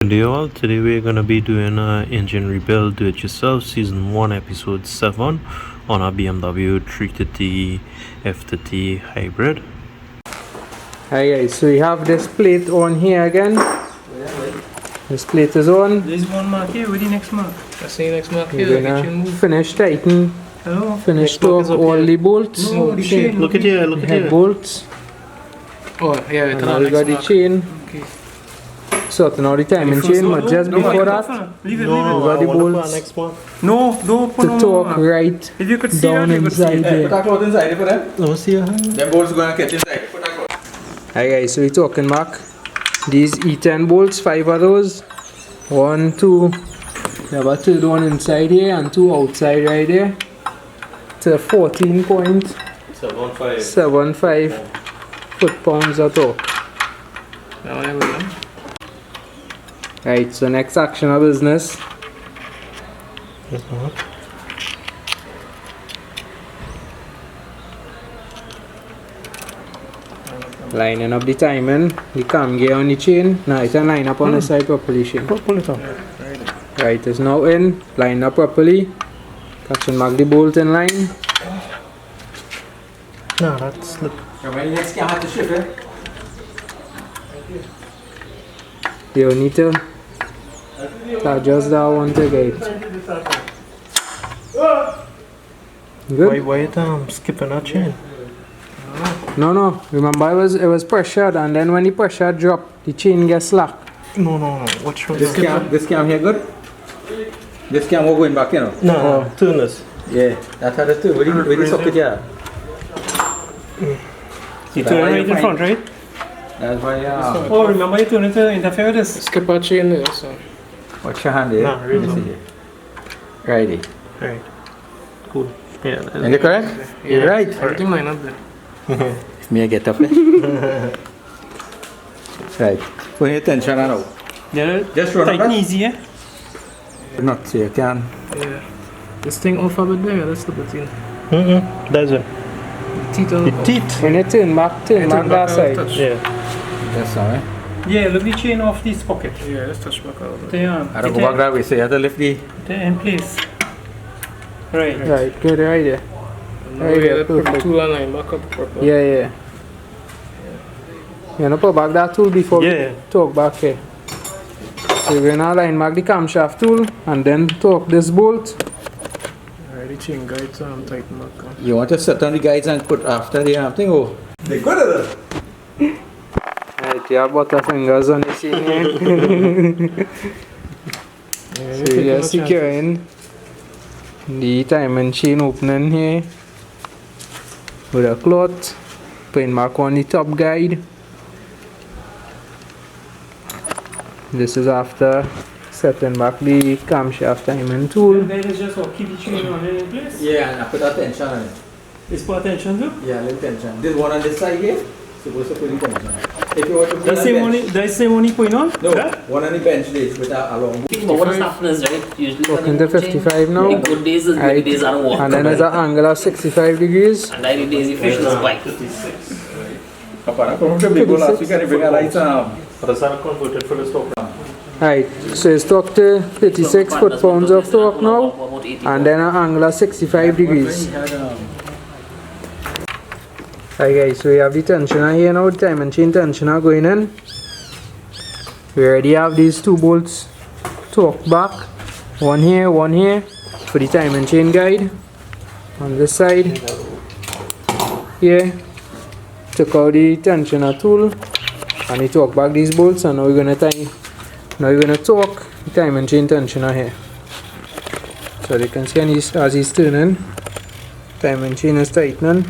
Good day all. Today we're gonna be doing a engine rebuild do it yourself season 1 episode 7 on a BMW 330 F30 hybrid. Hi guys, so we have this plate on here again. This plate is on. There's one mark here, where the next mark? That's the next mark here. We're gonna finish tighten. Hello? Finish torque all the bolts. No, the chain. Look at here, look at Head here. bolts. Oh, yeah, And now we got the chain. Okay. Sorting out the timing chain, but just before that, Leave it, No, leave got I the wanna put bolts. our next one. it. No, don't put to on torque mark. right If you could see down that, you could see inside it. there. Put that cloth inside for them. No, see her. Them bolts gonna catch inside. Put that cloth. Hi guys, so we're talking back. These E10 bolts, 5 of those. 1, 2. We have a third one inside here and 2 outside right there. To 14.75 foot-pounds of torque. Now, there we go. Right, so next action of business. Lining up the timing, the cam gear on the chain. Now it can line up on the side properly, Shane. Pull it up. Right, it's now in, line up properly. Catch and mark the bolt in line. No, that's slip. When you next can have to shift it. You need to adjust that one to get. Good? Why it skipping that chain? No. Remember it was pressured, and then when the pressure drop, the chain gets slack. No. What's wrong? This cam here good? This cam will going back, you know. No, turn this. Yeah, that's how it do. Where the socket here? You turn it right in front, right? That's why, Oh, remember you turn it to interfere with this? Skip a chain there, so. watch your hand there. Nah, really. Let me see here. Righty. Alright. Cool. Yeah. And you correct? You're right. Everything line up there. Me I get up there. Right. Put your tension on now. Yeah, Just run tight up and that. easy, yeah? Not so you can. Yeah. This thing off a bit there, that's the button. That's it. Teeth on The teeth. When you turn back that side. Yeah. That's all right. Yeah, look the chain off this pocket. Yeah, let's touch back a little bit. I don't go back that way, so you have to lift the... They're in place. Right. Right, good, right there. Right there, here, put the perfect. tool and line back up properly. Yeah. You know, put back that tool before Yeah. we talk back here. So we're gonna line back the camshaft tool and then torque this bolt. Alright, the chain guides tighten back up. You want to set on the guides and put after the thing, oh? They good at it. Right, you have butterfingers on the chain here. So you're just securing the timing chain opening here with a cloth, putting back on the top guide. This is after setting back the camshaft timing tool. Then it's just what, keep the chain on in place? Yeah, and I put that tension on it. It's put attention to? Yeah, little tension. This one on this side here, supposed to put the tension. If you want to put That's on the the money, bench. that's the money point on? No, That? one on the bench this with a long. But what has happened is, right, usually Talking to 55 now. in good days is Right. many days are walk. And then there's an angle of 65 degrees. And 90 days efficient is bike. Apart from the big one last week, I bring a light But it's not converted for the stock. Right, so it's torque to 36 foot-pounds of torque now. And then an angle of 65 degrees. Hi guys, so we have the tensioner here now, the timing chain tensioner going in. We already have these 2 bolts torqued back. One here for the timing chain guide. On this side. Here. Took out the tensioner tool and we torque back these bolts, and now we're gonna torque the timing chain tensioner here. So you can see as he's turning, timing chain is tightening.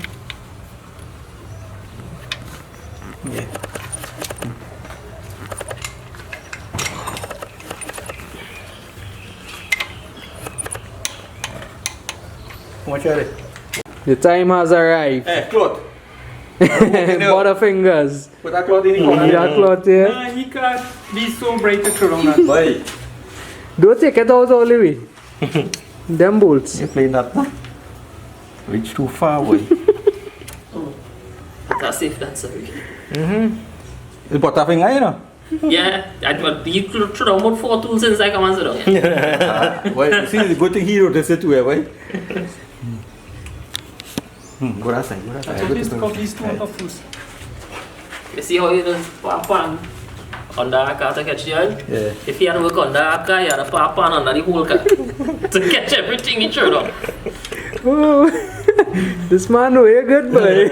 Watch out. The time has arrived. Hey, cloth. Butterfingers. Put that cloth in the See corner. that cloth here? Nah, he can't be so bright to throw on that. Boy, Don't take it out all the way. Them bolts. you playing that, huh? Reach too far, boy. That's safe, that's a It's butterfinger, you know? Yeah, you threw down about 4 tools since I come and sit down. Yeah. Why? See, the good thing he wrote this to why? Go that side. Go that At side. least cook these two on top first. You see how he does pan under a car to catch the oil? Yeah. If he had to work under a car, he had to pan under the whole car to catch everything he threw down. Oh, this man know you good boy.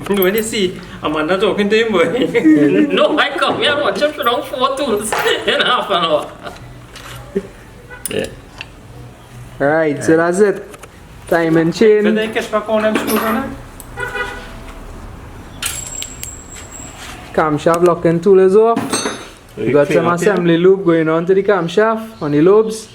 When you see Amanda talking to him, boy. No, I come here and watch him throw down 4 tools in half an hour. Yeah. Alright, so that's it. Time and So chain. they catch back on them screws on them. Camshaft locking tool is off. We got some assembly loop going on to the camshaft on the lobes.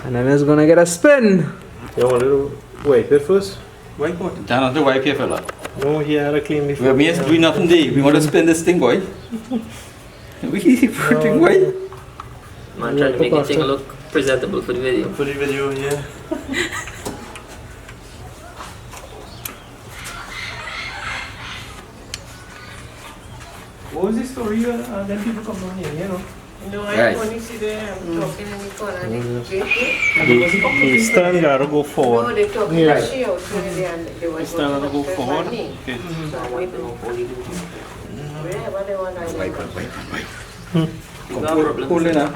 And then it's gonna get a spin. You want to wipe it first? Wipe out. Turn on the wipe here, fella. No, he had to clean before. We are doing nothing day. We want to spin this thing, boy. We putting white. Man, trying to make it thing look presentable for the video. For the video, yeah. What was the story? Then people come down here, you know. No, Right. I only see them talking in the corner. They The stand gotta go no, forward. they talking Yeah. to she out there and they were Stand and go forward. Okay. Okay. So I went to wherever they want to Wipe, go. wipe, wipe. No problem. Pull in, huh?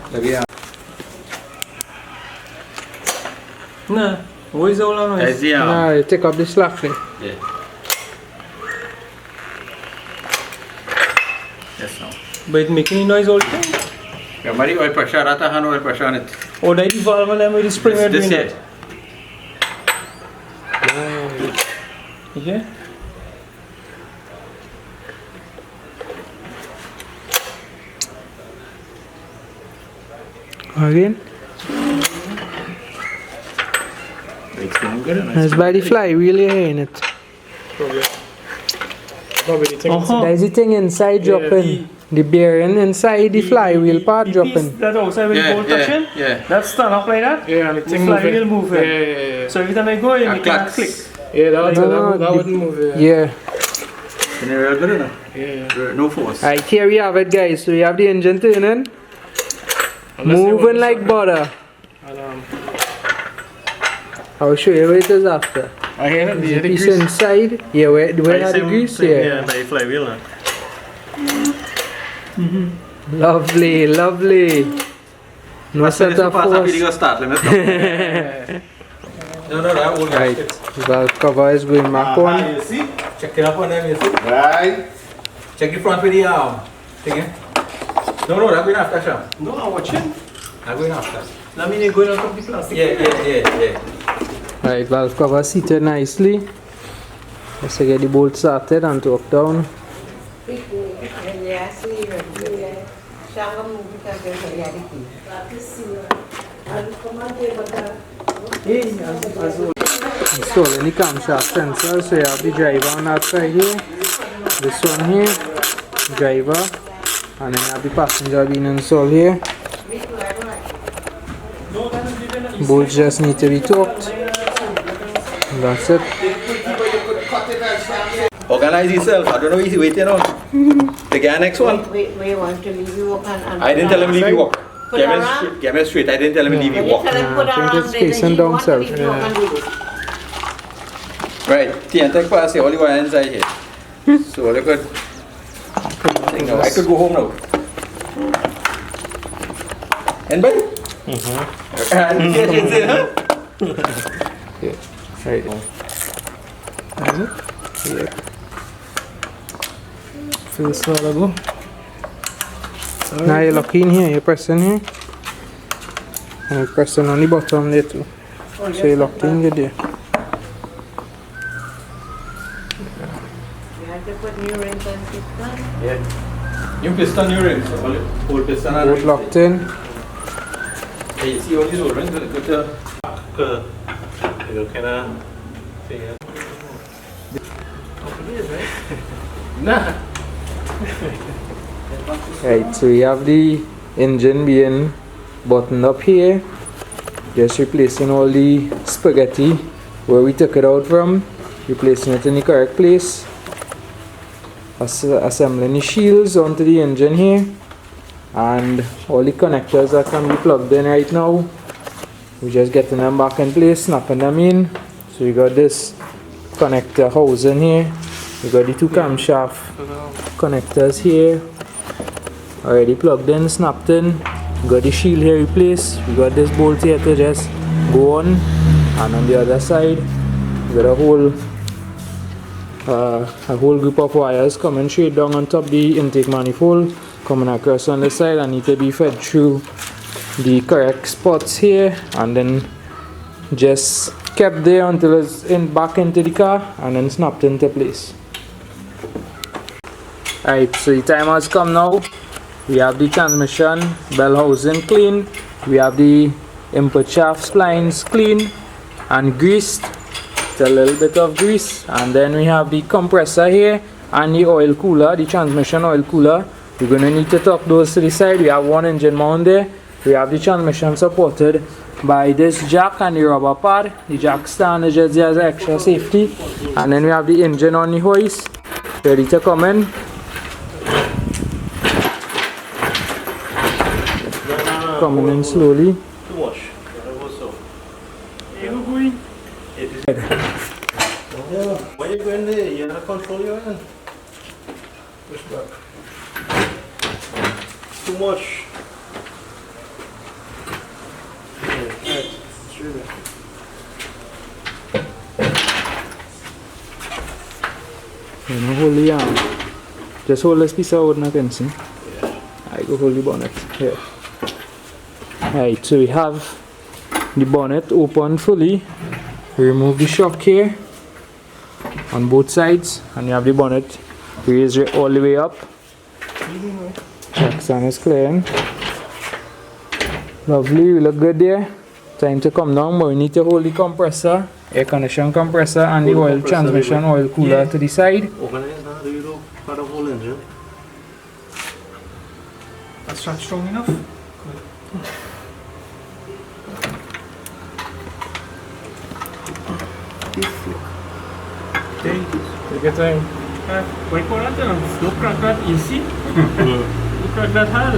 Nah, what is all on noise? Nah, you take up the slack there. Yeah. Yes, now. But it making noise all the time. Yeah, Mari, oil pressure, rata hand oil pressure on it. Or that the valve and them with the spring are This doing here. that. Yeah. Again. It's going good, and It's by the flywheel here in it. Probably the thing. There's the thing inside dropping. The bearing inside the flywheel part the dropping. piece that outside with the bolt touching, yeah. that stand up like that. Yeah, and the The thing flywheel moving. moving. Yeah. So every time I go, you A make that clacks. click. Yeah, that, No, that wouldn't move. Yeah. Yeah. And you're good enough. Yeah. No force. Alright, here we have it, guys. So we have the engine turning, Unless they moving want like butter. And, I'll show you where it is after. I hear it. The The piece grease. inside. Yeah, where had the grease? Yeah. Yeah, by the flywheel. Huh? Lovely, lovely. No set of force. Start. Let me stop. No, that won't Right, the cover is going back on. You see? Check it up on them, you see? Right. Check the front with the thing, eh? No, that's going after, Sham. No, I'm watching. I'm going after. That means you're going on top of the plastic. Yeah. Right, valve cover seated nicely. Let's get the bolt started and torque down. Installing the camshaft sensor, so you have the driver on that side here, this one here, driver, and then you have the passenger being installed here. Bolts just need to be torqued. And that's it. Organize yourself. I don't know if he's waiting on. The guy next one. We want to leave you walk and I didn't tell him leave you walk. Put around. Get me straight. I didn't tell him leave you When you walk. tell him put I think around it's there, facing then he down want to south. leave you walk and do this. Right. TNT pass here. All the wire inside here. So look good. I could go home now. Anybody? And get in there. Right. Yeah. First one go. Now you're locking here, you're pressing here. And you're pressing on the bottom there too. So you're locked in, you're there. You have to put new rings on piston. Yeah. New piston, new rings. So old piston and Both rings. locked in. Hey, you see all these old rings? Good to... You kind of figure. Nah. Right, so we have the engine being buttoned up here. Just replacing all the spaghetti where we took it out from. Replacing it in the correct place. assembling the shields onto the engine here, and all the connectors that can be plugged in right now. We're just getting them back in place, snapping them in. So we got this connector housing here. We got the two camshaft connectors here, already plugged in, snapped in. We got the shield here replaced. We got this bolt here to just go on, and on the other side we got a whole group of wires coming straight down on top the intake manifold, coming across on the side and need to be fed through the correct spots here, and then just kept there until it's back into the car and then snapped into place. Alright, so the time has come now. We have the transmission bell housing clean, we have the input shaft splines clean and greased with a little bit of grease, and then we have the compressor here and the oil cooler, the transmission oil cooler. We're going to need to tuck those to the side. We have one engine mount there. We have the transmission supported by this jack and the rubber pad. The jack stand is just there as extra safety, and then we have the engine on the hoist ready to come in. Coming in slowly. Too much. You go in. Why are you going there? You have to control your hand. Push back. Too much. Right. Straight there. You know, hold the arm. Just hold this piece of wood and I can see. I go hold the bonnet here. Right, so we have the bonnet open fully. We remove the shock here on both sides, and you have the bonnet raised all the way up. Check stand is clearing. Lovely, we look good there. Time to come down, but we need to hold the compressor, air condition compressor, and the oil transmission oil cooler to the side. Organize now, do you look for the whole engine? That's not strong enough. Take your time. Why call that then? Don't crack that easy. Don't crack that hard.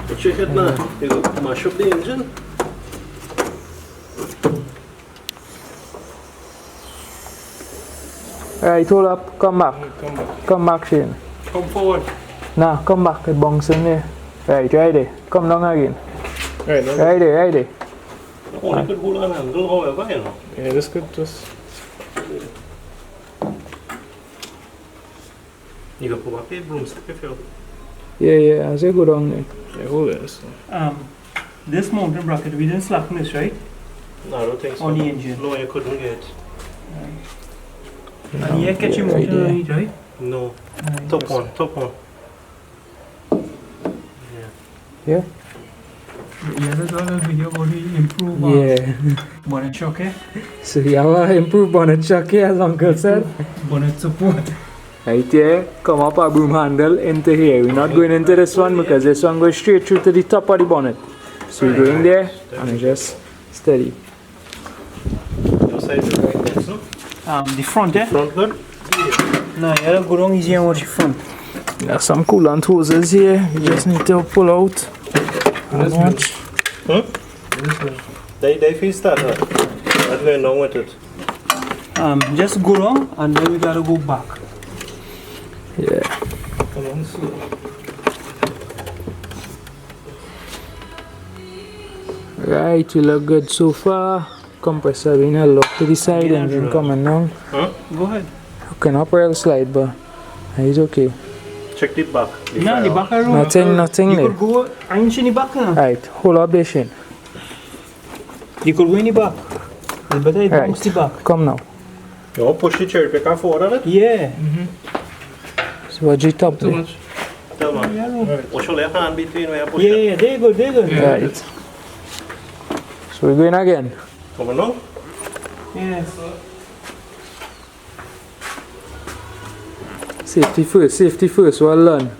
What you hit now? You go mash up the engine? Alright, hold up, come back. Come back. Come back, Shane. Come forward. Nah, come back, it bunks in there. Right there. Come down again. Right, now. Right there. Oh, you could hold on handle however, you know. Yeah, this could just. You can put up a broomstick if you Yeah, as I go down there. Yeah, hold this. This mounting bracket, we didn't slacken this, right? No, I don't think so. On the engine. No, you couldn't get. And here catch him right mounting there. on it, right? No. Top one. Yeah? Yeah, there's all a video about the improved Yeah. bonnet shock, eh? So you have an improved bonnet shock here, as Uncle said. Bonnet support. Right here, come up a broom handle into here. We're not going into this one because this one goes straight through to the top of the bonnet. So we're going there and it's just steady. Your side is right there, so. The front, eh? Front good? No, you gotta go down easy and watch the front. There's some coolant hoses here. You just need to pull out and watch. They feel starter. I'm going down with it. Just go down and then we gotta go back. Yeah. Come on, slow. Right, you look good so far. Compressor being held up to the side and then coming down. Go ahead. Hooking up rail slide, but it's okay. Check the back. No, the back room. Nothing You there. could go, I ain't seen the back now. Right, hold up there, Shane. You could go in the back. It's better if you Right. push the back. Come now. You want to push the cherry picker forward on it? Yeah. So what's your top Too there? much. Tell me. Yeah, Watch your left hand between where you push yeah, it. yeah, there you go, there you go. Right. So we're going again. Come on now. Yeah. Safety first, well done.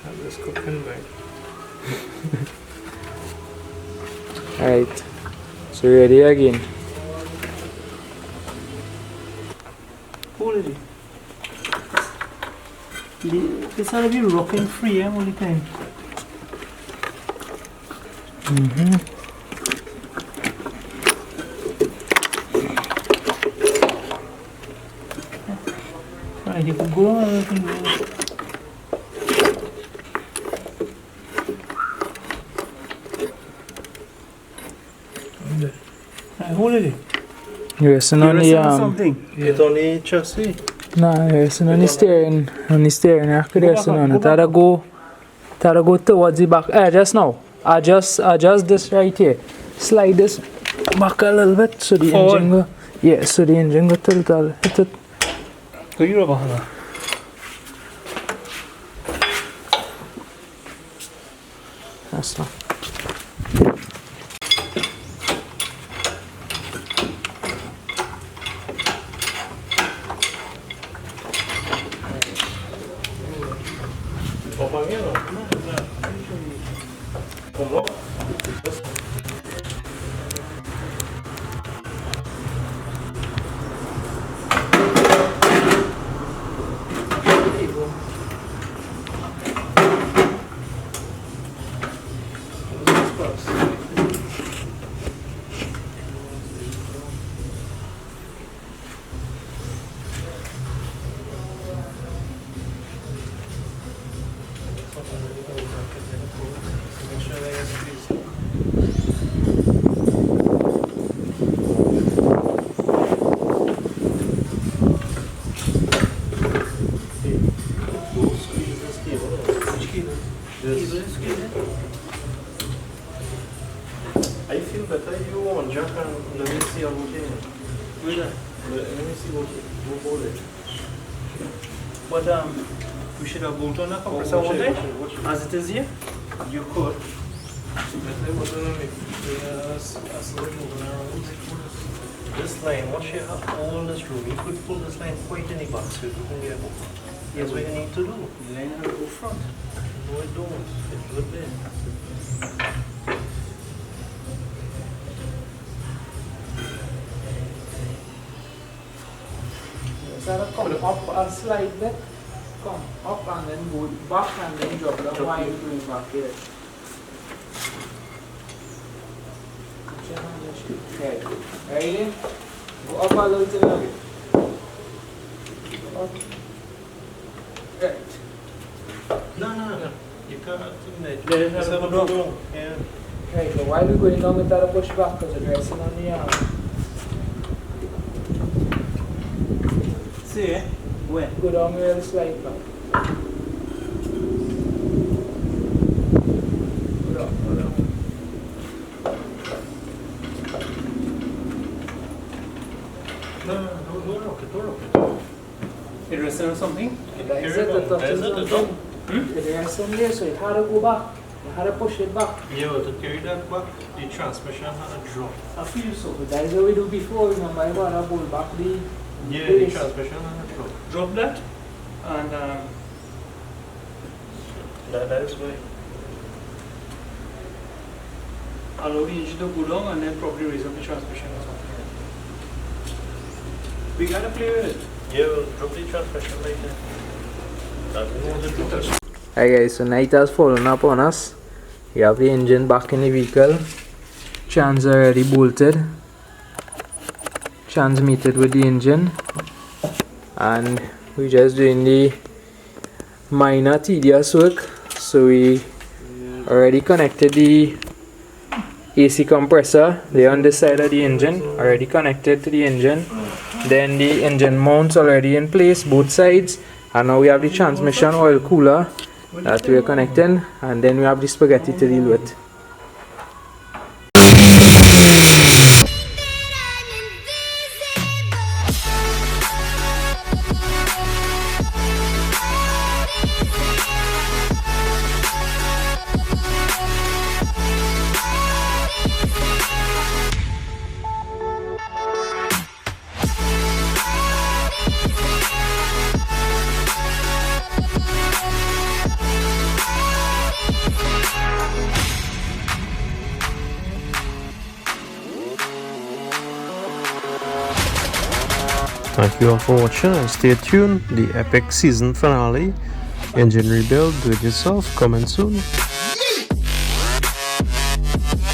Have this cooking, right? Alright, so ready again. Hold it. This ought to be rocking free all the time. Right, you can go on. You can go. Right, hold it. You're resting on the Something. It on the chassis. nah, you're resting on the steering rack. You're resting on it. Gotta go towards the back. Just now. Adjust this right here. Slide this back a little bit so the Forward. engine go. Yeah, so the engine go tilt. Hit it. Go you rubber hammer. That's not. I feel better if you want Jack and let me see how it is. Let me see what it. But we should have bolt on that compressor one day. As it is here. You could. This line, once you have all this room, you could pull this line quite in the back so you can get over. That's what you need to do. The line will go front. No, it don't. It would be. So come up a slide bit. Come up and then go back and then drop down. Why you going back here? Okay. Ready? Go up a little bit. Up. Right. No. You can't do that. Let it have a go go down. Yeah. Right, so while we're going down, we gotta push back because it's resting on the arm. See, when? Go down where the slide back. Go down. No, don't rock it. It rests on something? That's it, the touch is on top. It rests on there, so it had to go back. You had to push it back. Yeah, to carry that back, the transmission had to drop. I feel so. But that is what we do before, remember, I want to pull back the Yeah, base. the transmission had to drop. Drop that and That is why. allow the engine to go down and then probably raise up the transmission or something. We gotta play with it. Yeah, we'll drop the transmission right there. That is Hi guys, so night has fallen up on us. We have the engine back in the vehicle. Chans already bolted. Transmitted with the engine. And we're just doing the minor tedious work. So we already connected the AC compressor. They're on this side of the engine. Already connected to the engine. Then the engine mounts already in place, both sides. And now we have the transmission oil cooler that we are connecting, and then we have the spaghetti to deal with. Thank you all for watching and stay tuned. The epic season finale, engine rebuild, do it yourself, coming soon.